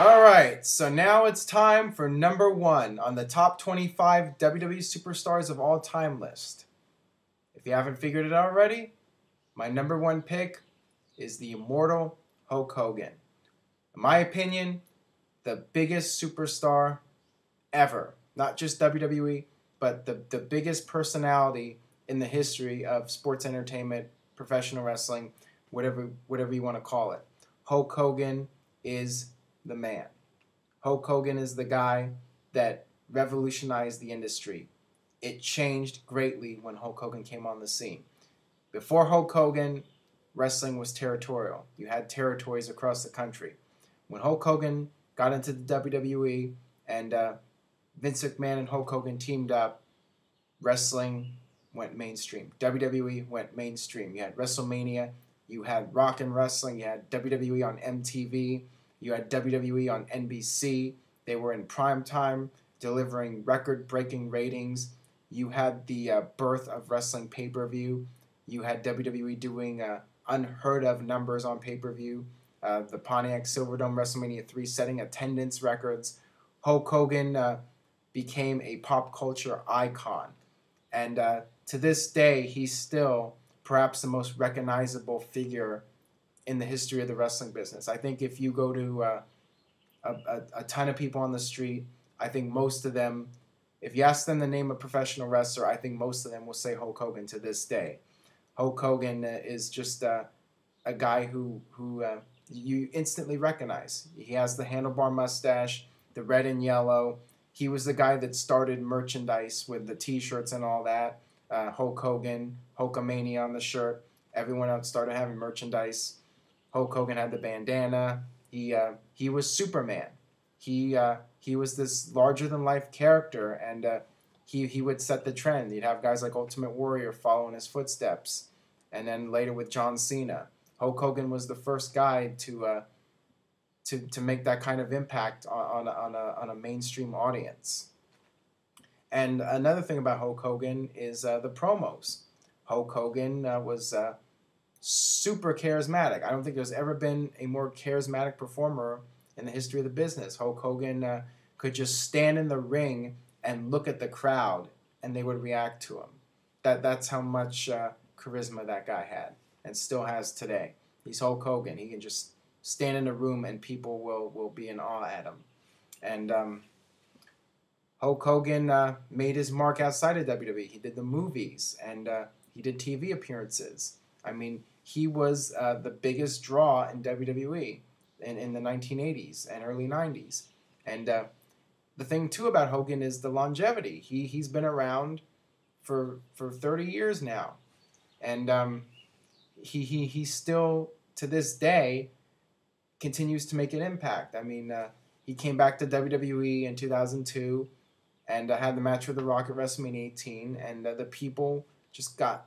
All right, so now it's time for number one on the top 25 WWE Superstars of all time list. If you haven't figured it out already, my number one pick is the immortal Hulk Hogan. In my opinion, the biggest superstar ever. Not just WWE, but the biggest personality in the history of sports entertainment, professional wrestling, whatever you want to call it. Hulk Hogan is the man. Hulk Hogan is the guy that revolutionized the industry. It changed greatly when Hulk Hogan came on the scene. Before Hulk Hogan, wrestling was territorial. You had territories across the country. When Hulk Hogan got into the WWE and Vince McMahon and Hulk Hogan teamed up, wrestling went mainstream. WWE went mainstream. You had WrestleMania, you had Rock and Wrestling, you had WWE on MTV, you had WWE on NBC. They were in prime time, delivering record-breaking ratings. You had the birth of wrestling pay-per-view. You had WWE doing unheard of numbers on pay-per-view. The Pontiac Silverdome WrestleMania 3 setting attendance records. Hulk Hogan became a pop culture icon. And to this day, he's still perhaps the most recognizable figure in the history of the wrestling business. I think if you go to a ton of people on the street, I think most of them, if you ask them the name of a professional wrestler, I think most of them will say Hulk Hogan to this day. Hulk Hogan is just a guy who you instantly recognize. He has the handlebar mustache, the red and yellow. He was the guy that started merchandise with the T-shirts and all that. Hulk Hogan, Hulkamania on the shirt. Everyone else started having merchandise. Hulk Hogan had the bandana. He was Superman. He was this larger-than-life character, and he would set the trend. You'd have guys like Ultimate Warrior following his footsteps, and then later with John Cena. Hulk Hogan was the first guy to make that kind of impact on a mainstream audience. And another thing about Hulk Hogan is the promos. Hulk Hogan was super charismatic. I don't think there's ever been a more charismatic performer in the history of the business. Hulk Hogan could just stand in the ring and look at the crowd, and they would react to him. That's how much charisma that guy had, and still has today. He's Hulk Hogan. He can just stand in a room, and people will be in awe at him. And Hulk Hogan made his mark outside of WWE. He did the movies, and he did TV appearances. I mean, he was the biggest draw in WWE in the 1980s and early 90s. And the thing, too, about Hogan is the longevity. He's been around for 30 years now. And he still, to this day, continues to make an impact. I mean, he came back to WWE in 2002 and had the match with The Rock at WrestleMania 18, and the people just got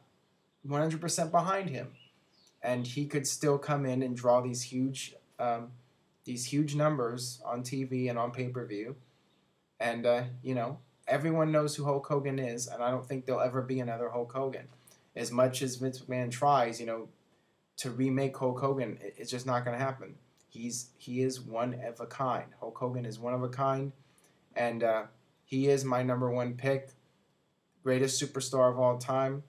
100% behind him. And he could still come in and draw these huge numbers on TV and on pay-per-view. And, everyone knows who Hulk Hogan is, and I don't think there'll ever be another Hulk Hogan. As much as Vince McMahon tries, to remake Hulk Hogan, it's just not going to happen. He is one of a kind. Hulk Hogan is one of a kind, and he is my number one pick, greatest superstar of all time.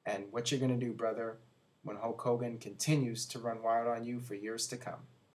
And what you going to do, brother, when Hulk Hogan continues to run wild on you for years to come?